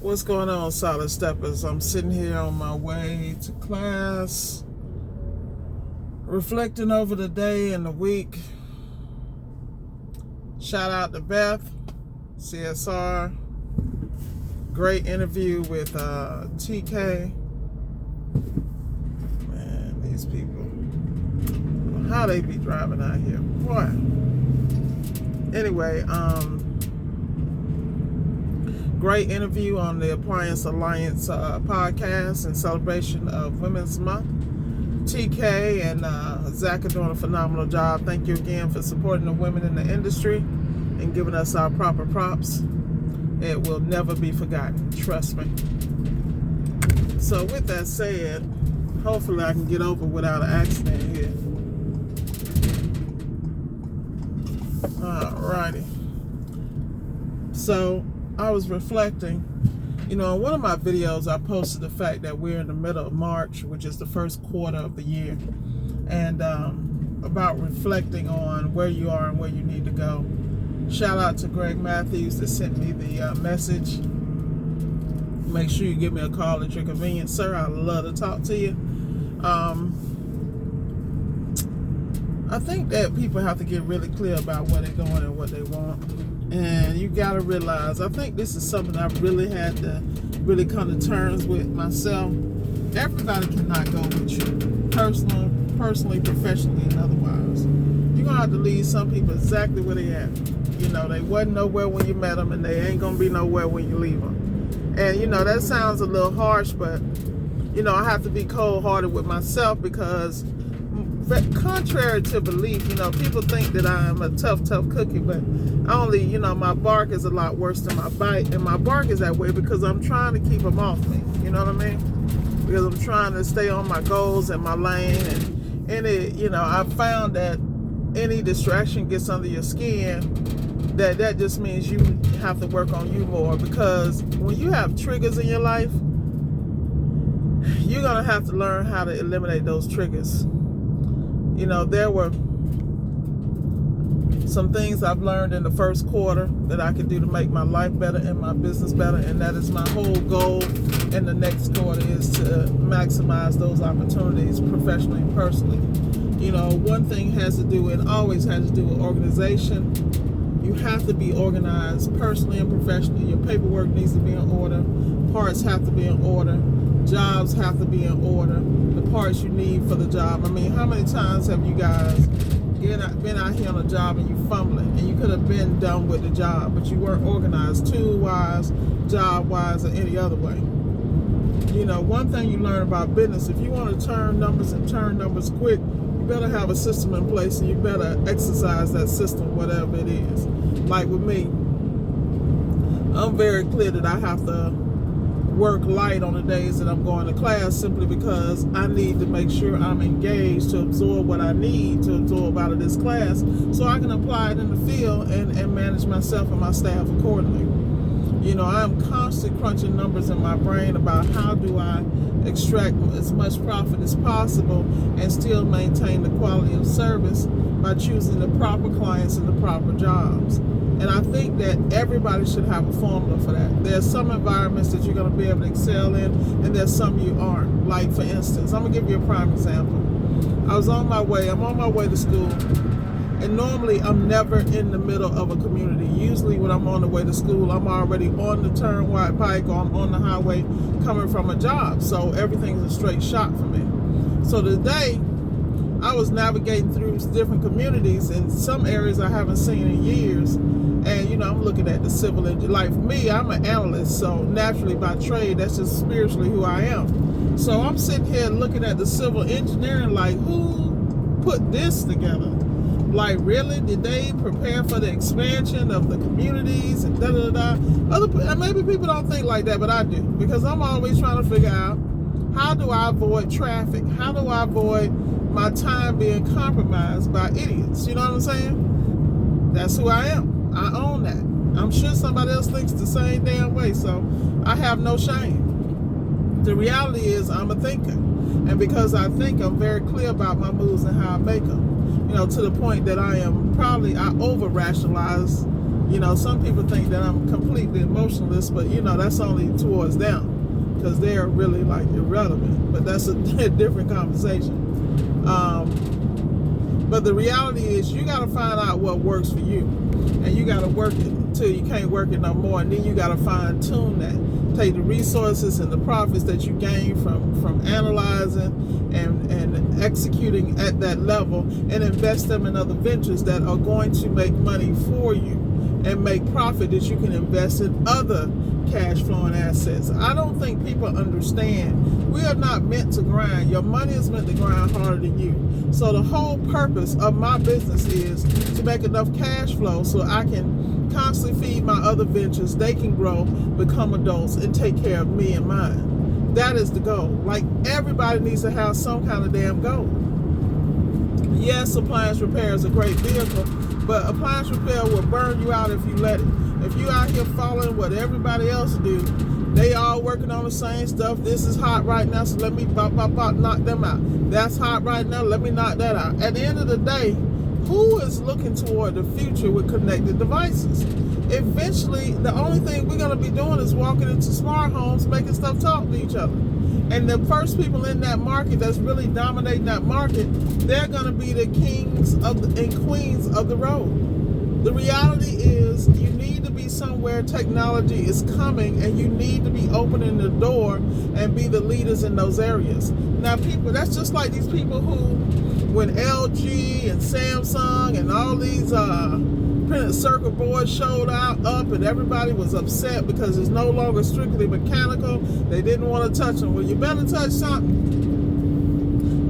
What's going on, Solid Steppers? I'm sitting here on my way to class, reflecting over the day and the week. Shout out to Beth, CSR. Great interview with TK. Man, these people, how they be driving out here, boy. Anyway, great interview on the Appliance Alliance podcast in celebration of Women's Month. TK and Zach are doing a phenomenal job. Thank you again for supporting the women in the industry and giving us our proper props. It will never be forgotten, trust me. So with that said, hopefully I can get over without an accident here. Alrighty. So I was reflecting, in one of my videos I posted the fact that we're in the middle of March, which is the first quarter of the year, and about reflecting on where you are and where you need to go. Shout out to Greg Matthews that sent me the message. Make sure you give me a call at your convenience, sir. I'd love to talk to you. I think that people have to get really clear about where they're going and what they want. And you got to realize, I think this is something I really had to really come to terms with myself. Everybody cannot go with you, personally, professionally, and otherwise. You're going to have to leave some people exactly where they at. They wasn't nowhere when you met them, and they ain't going to be nowhere when you leave them. And, that sounds a little harsh, but, I have to be cold-hearted with myself because contrary to belief, people think that I'm a tough cookie, but only, my bark is a lot worse than my bite, and my bark is that way because I'm trying to keep them off me, you know what I mean? Because I'm trying to stay on my goals and my lane, and it, I found that any distraction gets under your skin, that just means you have to work on you more, because when you have triggers in your life, you're going to have to learn how to eliminate those triggers. There were some things I've learned in the first quarter that I can do to make my life better and my business better, and that is my whole goal in the next quarter is to maximize those opportunities professionally and personally. One thing has to do, and always has to do with organization. You have to be organized personally and professionally. Your paperwork needs to be in order. Parts have to be in order. Jobs have to be in order. The parts you need for the job. I mean, how many times have you guys been out here on a job and you fumbling, and you could have been done with the job, but you weren't organized tool-wise, job-wise, or any other way? One thing you learn about business, if you want to turn numbers and turn numbers quick, you better have a system in place, and you better exercise that system, whatever it is. Like with me, I'm very clear that I have to work light on the days that I'm going to class, simply because I need to make sure I'm engaged to absorb what I need to absorb out of this class, so I can apply it in the field and manage myself and my staff accordingly. I'm constantly crunching numbers in my brain about how do I extract as much profit as possible and still maintain the quality of service by choosing the proper clients and the proper jobs. And I think that everybody should have a formula for that. There's some environments that you're going to be able to excel in, and there's some you aren't. Like, for instance, I'm going to give you a prime example. I'm on my way to school, and normally I'm never in the middle of a community. Usually when I'm on the way to school, I'm already on the turnpike, or I'm on the highway coming from a job. So everything's a straight shot for me. So today, I was navigating through different communities in some areas I haven't seen in years. And, I'm looking at the civil engineer. Like, for me, I'm an analyst, so naturally by trade, that's just spiritually who I am. So I'm sitting here looking at the civil engineering like, who put this together? Like, really? Did they prepare for the expansion of the communities and da-da-da-da? Maybe people don't think like that, but I do. Because I'm always trying to figure out, how do I avoid traffic? How do I avoid my time being compromised by idiots? You know what I'm saying? That's who I am. I own that. I'm sure somebody else thinks the same damn way, so I have no shame. The reality is I'm a thinker. And because I think, I'm very clear about my moves and how I make them. To the point that I over-rationalize, You know, some people think that I'm completely emotionless, but you know, that's only towards them because they're really like irrelevant. But that's a different conversation. But the reality is you got to find out what works for you, and you got to work it till you can't work it no more, and then you got to fine tune that. Take the resources and the profits that you gain from analyzing and executing at that level, and invest them in other ventures that are going to make money for you and make profit that you can invest in other cash flowing assets. I don't think people understand we are not meant to grind. Your money is meant to grind harder than you. So the whole purpose of my business is to make enough cash flow so I can constantly feed my other ventures. They can grow, become adults, and take care of me and mine. That is the goal. Like, everybody needs to have some kind of damn goal. Yes, appliance repair is a great vehicle, but appliance repair will burn you out if you let it. If you out here following what everybody else do, they all working on the same stuff. This is hot right now, so let me knock them out. That's hot right now, let me knock that out. At the end of the day, who is looking toward the future with connected devices? Eventually, the only thing we're going to be doing is walking into smart homes, making stuff talk to each other. And the first people in that market that's really dominating that market, they're going to be the kings and queens of the road. The reality is you need to be somewhere technology is coming, and you need to be opening the door and be the leaders in those areas. Now, people, that's just like these people who, when LG and Samsung and all these printed circuit boards showed up and everybody was upset because it's no longer strictly mechanical, they didn't want to touch them. Well, you better touch something.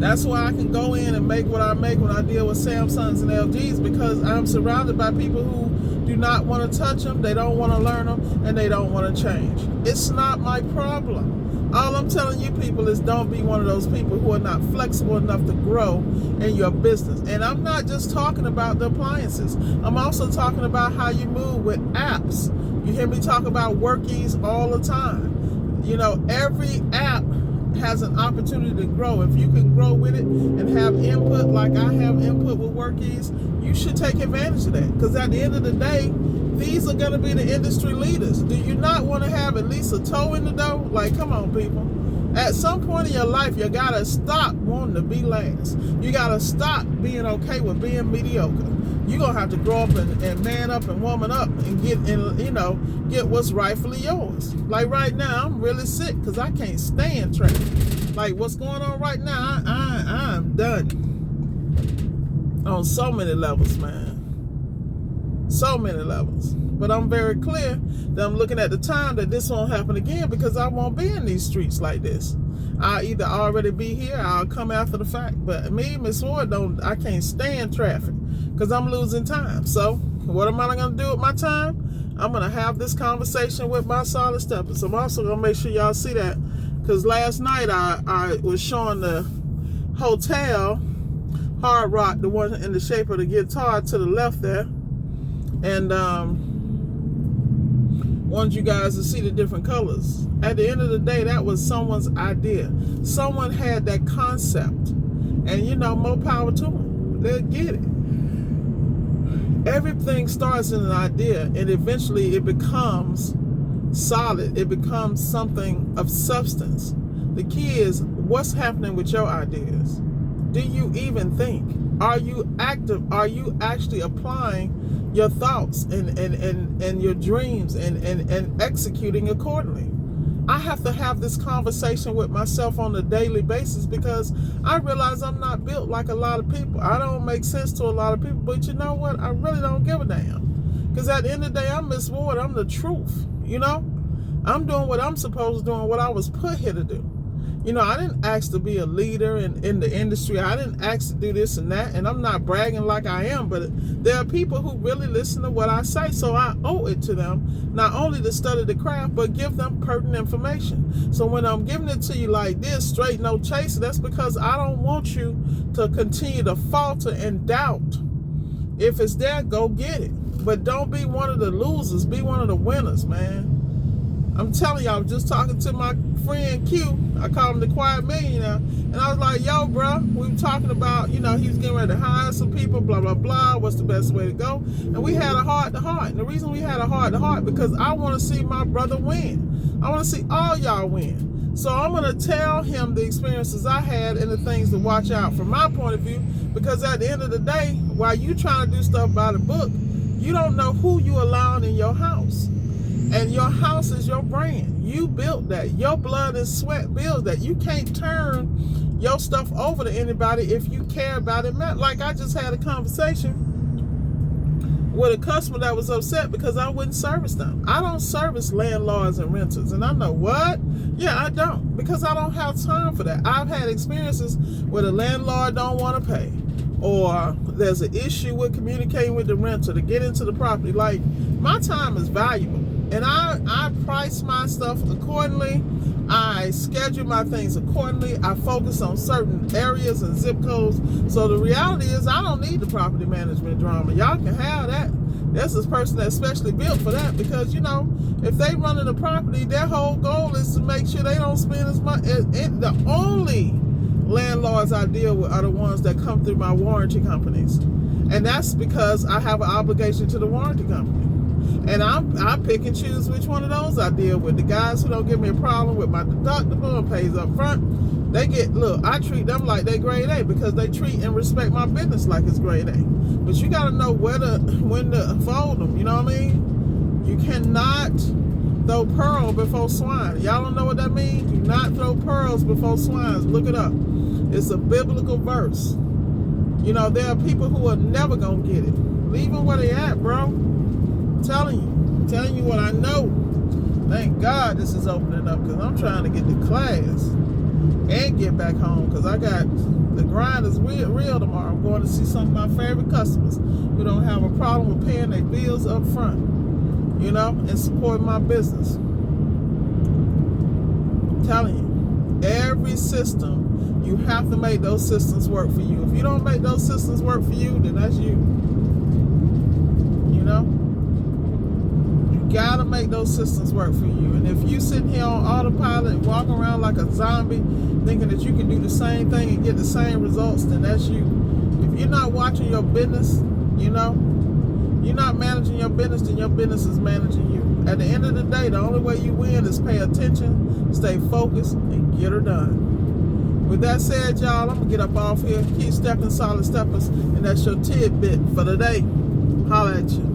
That's why I can go in and make what I make when I deal with Samsungs and LGs, because I'm surrounded by people who do not want to touch them, they don't want to learn them, and they don't want to change. It's not my problem. All I'm telling you people is don't be one of those people who are not flexible enough to grow in your business. And I'm not just talking about the appliances. I'm also talking about how you move with apps. You hear me talk about WORKIZ all the time. You know, every app has an opportunity to grow. If you can grow with it and have input like I have input with WORKIZ, you should take advantage of that. Because at the end of the day, these are going to be the industry leaders. Do you not want to have at least a toe in the door? Like, come on, people. At some point in your life, you got to stop wanting to be last. You got to stop being okay with being mediocre. You're going to have to grow up and man up and woman up and get what's rightfully yours. Like right now, I'm really sick because I can't stand traffic. Like what's going on right now, I'm done. On so many levels, man. So many levels. But I'm very clear that I'm looking at the time that this won't happen again, because I won't be in these streets like this. I'll either already be here, I'll come after the fact. But me, Miss Ward, I can't stand traffic because I'm losing time. So what am I going to do with my time? I'm going to have this conversation with my solid steppers. I'm also going to make sure y'all see that, because last night I was showing the hotel, Hard Rock, the one in the shape of the guitar to the left there. And wanted you guys to see the different colors. At the end of the day, that was someone's idea. Someone had that concept. And you know, more power to them. They'll get it. Everything starts in an idea, and eventually it becomes solid. It becomes something of substance. The key is, what's happening with your ideas? Do you even think? Are you active? Are you actually applying your thoughts and your dreams and executing accordingly? I have to have this conversation with myself on a daily basis, because I realize I'm not built like a lot of people. I don't make sense to a lot of people, but you know what? I really don't give a damn. Because at the end of the day, I'm Miss Ward. I'm the truth, you know? I'm doing what I'm supposed to do and what I was put here to do. You know, I didn't ask to be a leader in the industry. I didn't ask to do this and that. And I'm not bragging like I am, but there are people who really listen to what I say. So I owe it to them, not only to study the craft, but give them pertinent information. So when I'm giving it to you like this, straight, no chaser, that's because I don't want you to continue to falter and doubt. If it's there, go get it. But don't be one of the losers. Be one of the winners, man. I'm telling y'all, I was just talking to my friend Q. I call him the quiet millionaire. And I was like, yo, bro, we were talking about, he was getting ready to hire some people, blah, blah, blah. What's the best way to go? And we had a heart-to-heart. And the reason we had a heart-to-heart, because I want to see my brother win. I want to see all y'all win. So I'm going to tell him the experiences I had and the things to watch out from my point of view. Because at the end of the day, while you trying to do stuff by the book, you don't know who you allowing in your house. And your house is your brand. You built that. Your blood and sweat builds that. You can't turn your stuff over to anybody if you care about it. Like I just had a conversation with a customer that was upset because I wouldn't service them. I don't service landlords and renters. And I know what? Yeah, I don't. Because I don't have time for that. I've had experiences where the landlord don't want to pay. Or there's an issue with communicating with the renter to get into the property. Like, my time is valuable. And I price my stuff accordingly. I schedule my things accordingly. I focus on certain areas and zip codes. So the reality is I don't need the property management drama. Y'all can have that. There's this person that's specially built for that because, if they running the property, their whole goal is to make sure they don't spend as much. The only landlords I deal with are the ones that come through my warranty companies. And that's because I have an obligation to the warranty company. And I pick and choose which one of those I deal with. The guys who don't give me a problem with my deductible and pays up front, I treat them like they grade A because they treat and respect my business like it's grade A. But you got to know when to fold them, you know what I mean? You cannot throw pearl before swine. Y'all don't know what that means? Do not throw pearls before swines. Look it up. It's a biblical verse. There are people who are never going to get it. Leave them where they at, bro. Telling you what I know. Thank God this is opening up because I'm trying to get to class and get back home because I got the grind is real tomorrow. I'm going to see some of my favorite customers who don't have a problem with paying their bills up front, and supporting my business. I'm telling you, every system, you have to make those systems work for you. If you don't make those systems work for you, then that's you. Gotta make those systems work for you. And if you sitting here on autopilot and walking around like a zombie thinking that you can do the same thing and get the same results, then that's you. If you're not watching your business, you're not managing your business, then your business is managing you. At the end of the day, the only way you win is pay attention, stay focused, and get her done. With that said, y'all, I'm gonna get up off here. Keep stepping, solid steppers, and that's your tidbit for the day. Holla at you.